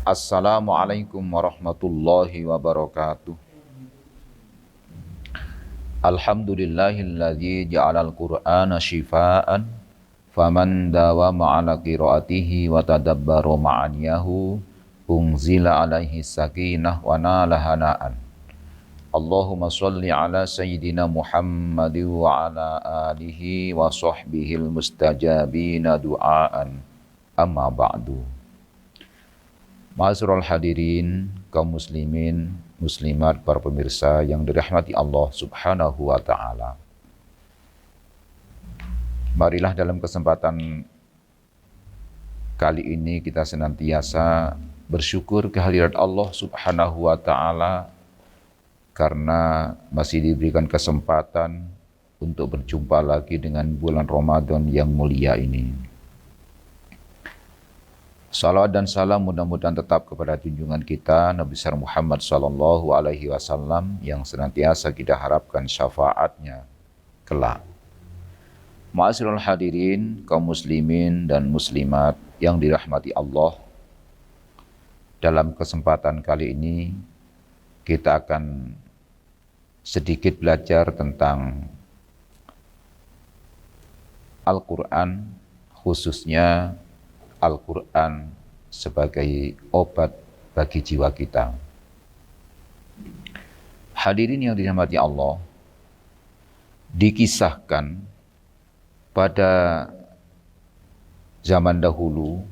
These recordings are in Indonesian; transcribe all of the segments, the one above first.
Assalamualaikum warahmatullahi wabarakatuh. Alhamdulillahilladzi ja'alal Qur'ana shifaan faman dawama ala qiraatihi wa tadabbara ma'aniyahu unzila alaihi sakinah wa nala hana'an. Allahumma sholli ala sayyidina Muhammadin wa ala alihi wa sahbihil mustajabina du'aan. Amma ba'du. Ma'asyiral hadirin, kaum muslimin, muslimat, para pemirsa yang dirahmati Allah Subhanahu wa taala. Marilah dalam kesempatan kali ini kita senantiasa bersyukur kehadirat Allah Subhanahu wa taala karena masih diberikan kesempatan untuk berjumpa lagi dengan bulan Ramadan yang mulia ini. Salawat dan salam mudah-mudahan tetap kepada junjungan kita Nabi besar Muhammad sallallahu alaihi wasallam yang senantiasa kita harapkan syafaatnya kelak. Ma'asyiral hadirin, kaum muslimin dan muslimat yang dirahmati Allah. Dalam kesempatan kali ini kita akan sedikit belajar tentang Al-Quran, khususnya Al-Quran sebagai obat bagi jiwa kita. Hadirin yang dirahmati Allah, dikisahkan pada zaman dahulu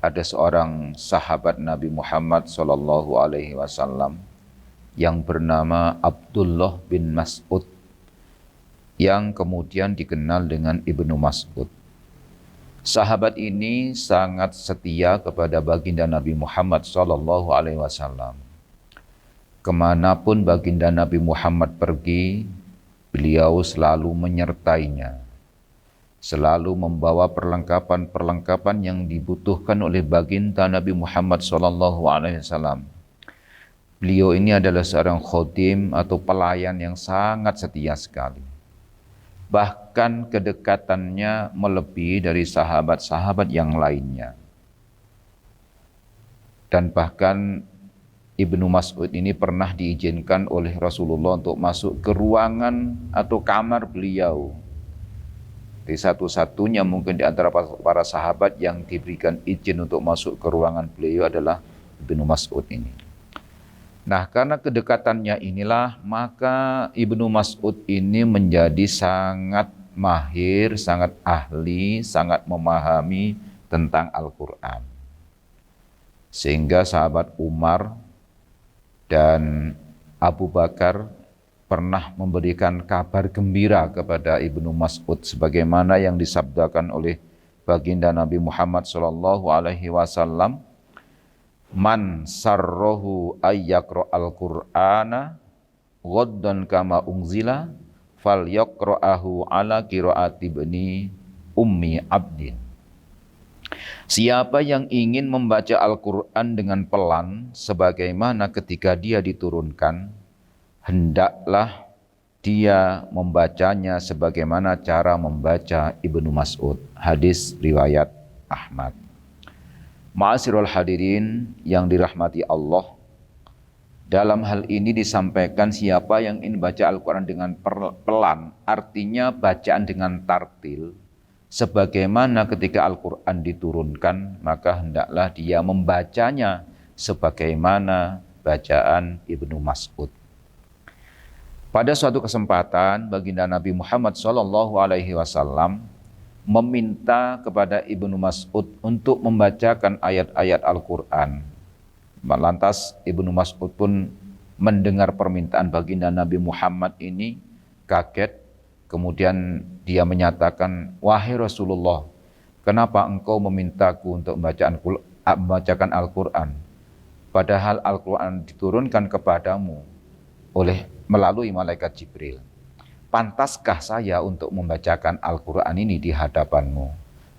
ada seorang sahabat Nabi Muhammad sallallahu alaihi wasallam yang bernama Abdullah bin Mas'ud yang kemudian dikenal dengan Ibnu Mas'ud. Sahabat ini sangat setia kepada baginda Nabi Muhammad sallallahu alaihi wasallam. Kemanapun baginda Nabi Muhammad pergi, beliau selalu menyertainya. Selalu membawa perlengkapan-perlengkapan yang dibutuhkan oleh baginda Nabi Muhammad sallallahu alaihi wasallam. Beliau ini adalah seorang khodim atau pelayan yang sangat setia sekali. Bahkan kedekatannya melebihi dari sahabat-sahabat yang lainnya. Dan bahkan Ibnu Mas'ud ini pernah diizinkan oleh Rasulullah untuk masuk ke ruangan atau kamar beliau. Di satu-satunya mungkin di antara para sahabat yang diberikan izin untuk masuk ke ruangan beliau adalah Ibnu Mas'ud ini. Nah, karena kedekatannya inilah, maka Ibnu Mas'ud ini menjadi sangat mahir, sangat ahli, sangat memahami tentang Al-Quran. Sehingga sahabat Umar dan Abu Bakar pernah memberikan kabar gembira kepada Ibnu Mas'ud sebagaimana yang disabdakan oleh baginda Nabi Muhammad SAW. Man sarrohu ayyakro al-Qur'ana ghaddan kama unzila fal yaqra'ahu ala qiraati ibni ummi abdin. Siapa yang ingin membaca Al-Quran dengan pelan sebagaimana ketika dia diturunkan, hendaklah dia membacanya sebagaimana cara membaca Ibnu Mas'ud. Hadis riwayat Ahmad. Ma'asyiral hadirin yang dirahmati Allah, dalam hal ini disampaikan siapa yang ingin baca Al-Quran dengan pelan, artinya bacaan dengan tartil, sebagaimana ketika Al-Quran diturunkan, maka hendaklah dia membacanya sebagaimana bacaan Ibnu Mas'ud. Pada suatu kesempatan, baginda Nabi Muhammad SAW meminta kepada Ibnu Mas'ud untuk membacakan ayat-ayat Al-Quran. Lantas Ibnu Mas'ud pun mendengar permintaan baginda Nabi Muhammad ini, kaget. Kemudian dia menyatakan, "Wahai Rasulullah, kenapa engkau memintaku untuk membacakan Al-Quran? Padahal Al-Quran diturunkan kepadamu melalui malaikat Jibril. Pantaskah saya untuk membacakan Al-Quran ini di hadapanmu?"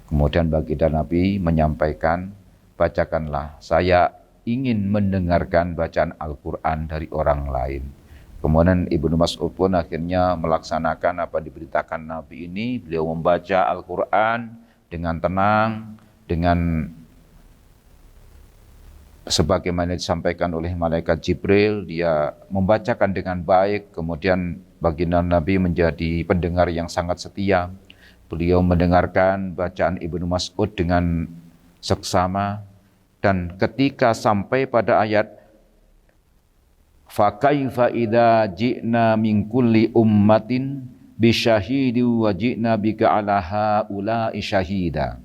Kemudian baginda Nabi menyampaikan, "Bacakanlah, saya ingin mendengarkan bacaan Al-Quran dari orang lain." Kemudian Ibnu Mas'ud pun akhirnya melaksanakan apa diberitakan Nabi ini. Beliau membaca Al-Quran dengan tenang, dengan sebagaimana disampaikan oleh malaikat Jibril, dia membacakan dengan baik, kemudian baginda Nabi menjadi pendengar yang sangat setia. Beliau mendengarkan bacaan Ibnu Mas'ud dengan seksama, dan ketika sampai pada ayat fa kaifa idza ji'na min kulli ummatin bisyahidi wa ji'na bika ala haula'i syahida,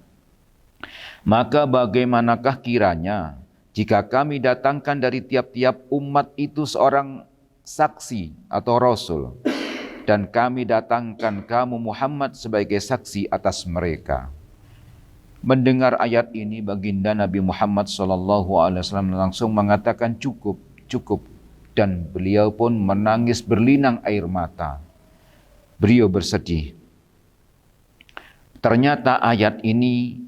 maka bagaimanakah kiranya jika kami datangkan dari tiap-tiap umat itu seorang saksi atau rasul, dan kami datangkan kamu Muhammad sebagai saksi atas mereka. Mendengar ayat ini, baginda Nabi Muhammad SAW langsung mengatakan cukup, cukup. Dan beliau pun menangis berlinang air mata. Beliau bersedih. Ternyata ayat ini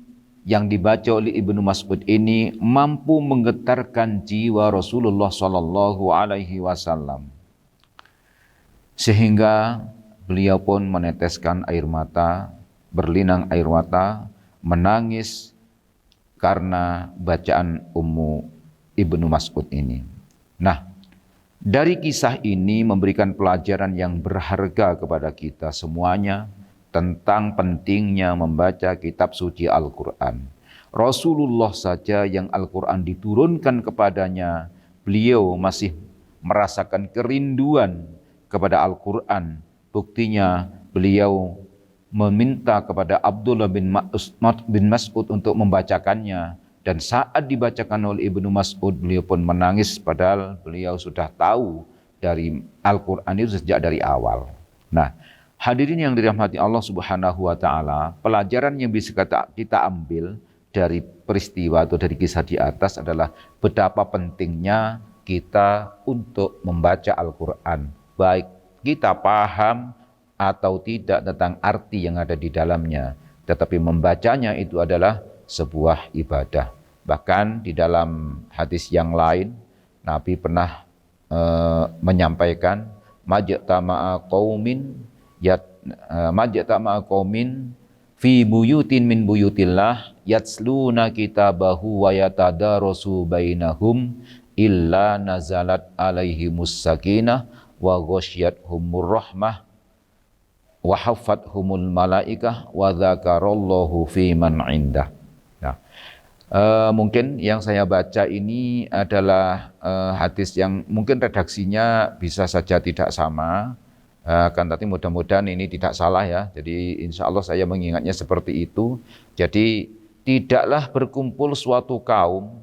yang dibaca oleh Ibnu Mas'ud ini mampu menggetarkan jiwa Rasulullah SAW. Sehingga beliau pun meneteskan air mata, berlinang air mata, menangis karena bacaan Ummu Ibnu Mas'ud ini. Nah, dari kisah ini memberikan pelajaran yang berharga kepada kita semuanya tentang pentingnya membaca kitab suci Al-Quran. Rasulullah saja yang Al-Quran diturunkan kepadanya, beliau masih merasakan kerinduan kepada Al-Quran. Buktinya beliau meminta kepada Abdullah bin Mas'ud untuk membacakannya, dan saat dibacakan oleh Ibnu Mas'ud beliau pun menangis, padahal beliau sudah tahu dari Al-Quran itu sejak dari awal. Nah, hadirin yang dirahmati Allah Subhanahu wa taala, pelajaran yang bisa kita ambil dari peristiwa atau dari kisah di atas adalah betapa pentingnya kita untuk membaca Al-Quran, baik kita paham atau tidak tentang arti yang ada di dalamnya, tetapi membacanya itu adalah sebuah ibadah. Bahkan di dalam hadis yang lain, Nabi pernah menyampaikan majtama'a qaumin fi buyutin min buyutillah yatsluna kitabahu wa yatadarasu bainahum illa nazalat alaihimus sakinah wa ghasyiyatuhumur rahmah wa haffathumul malaikah wa dzakarallahu fi man indah. Nah, mungkin yang saya baca ini adalah hadis yang mungkin redaksinya bisa saja tidak sama, kan tapi mudah-mudahan ini tidak salah ya. Jadi insya Allah saya mengingatnya seperti itu. Jadi tidaklah berkumpul suatu kaum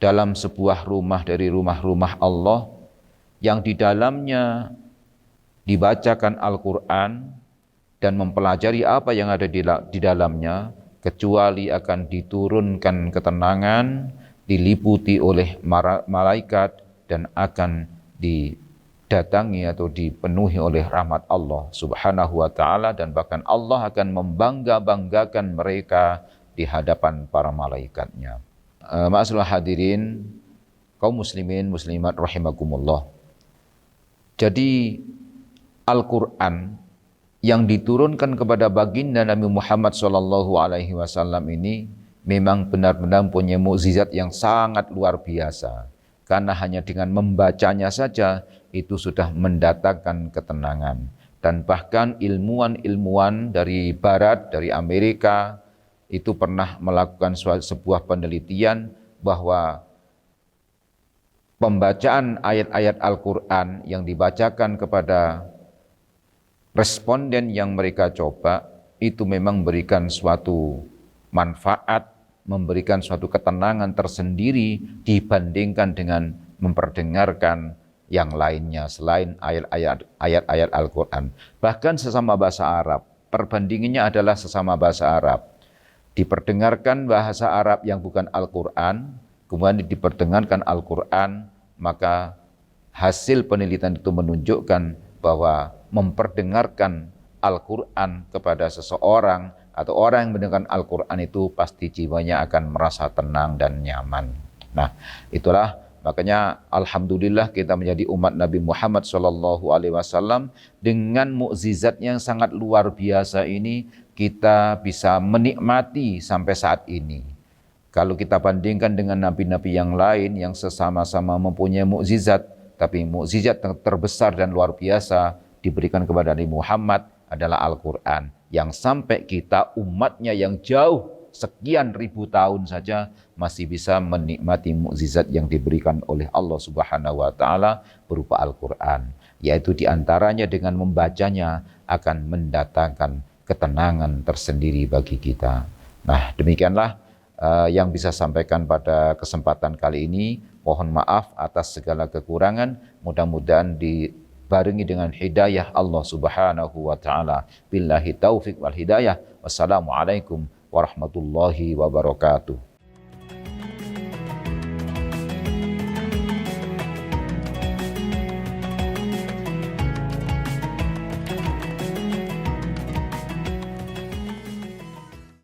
dalam sebuah rumah dari rumah-rumah Allah yang di dalamnya dibacakan Al-Quran dan mempelajari apa yang ada di dalamnya, kecuali akan diturunkan ketenangan, diliputi oleh malaikat, dan akan didatangi atau dipenuhi oleh rahmat Allah Subhanahu wa ta'ala, dan bahkan Allah akan membangga-banggakan mereka di hadapan para malaikatnya. Ma'asyiral hadirin, kaum muslimin muslimat rahimakumullah. Jadi Al-Quran yang diturunkan kepada baginda Nabi Muhammad SAW ini memang benar-benar punya mukjizat yang sangat luar biasa. Karena hanya dengan membacanya saja itu sudah mendatangkan ketenangan. Dan bahkan ilmuwan-ilmuwan dari Barat, dari Amerika, itu pernah melakukan sebuah penelitian bahwa pembacaan ayat-ayat Al-Quran yang dibacakan kepada responden yang mereka coba itu memang memberikan suatu manfaat, memberikan suatu ketenangan tersendiri dibandingkan dengan memperdengarkan yang lainnya selain ayat-ayat Al-Quran. Bahkan sesama bahasa Arab, perbandingannya adalah sesama bahasa Arab. Diperdengarkan bahasa Arab yang bukan Al-Quran, kemudian diperdengarkan Al-Quran, maka hasil penelitian itu menunjukkan bahwa memperdengarkan Al-Quran kepada seseorang atau orang yang mendengarkan Al-Quran itu pasti jiwanya akan merasa tenang dan nyaman. Nah, itulah makanya alhamdulillah kita menjadi umat Nabi Muhammad SAW dengan mukjizat yang sangat luar biasa ini kita bisa menikmati sampai saat ini. Kalau kita bandingkan dengan nabi-nabi yang lain yang sesama-sama mempunyai mukjizat, tapi mukjizat terbesar dan luar biasa diberikan kepada Nabi Muhammad adalah Al-Quran, yang sampai kita umatnya yang jauh sekian ribu tahun saja masih bisa menikmati mukjizat yang diberikan oleh Allah Subhanahu wa taala berupa Al-Quran, yaitu diantaranya dengan membacanya akan mendatangkan ketenangan tersendiri bagi kita. Nah, demikianlah yang bisa sampaikan pada kesempatan kali ini. Mohon maaf atas segala kekurangan. Mudah-mudahan dibarengi dengan hidayah Allah Subhanahu wa taala. Billahi taufik wal hidayah. Wassalamualaikum warahmatullahi wabarakatuh.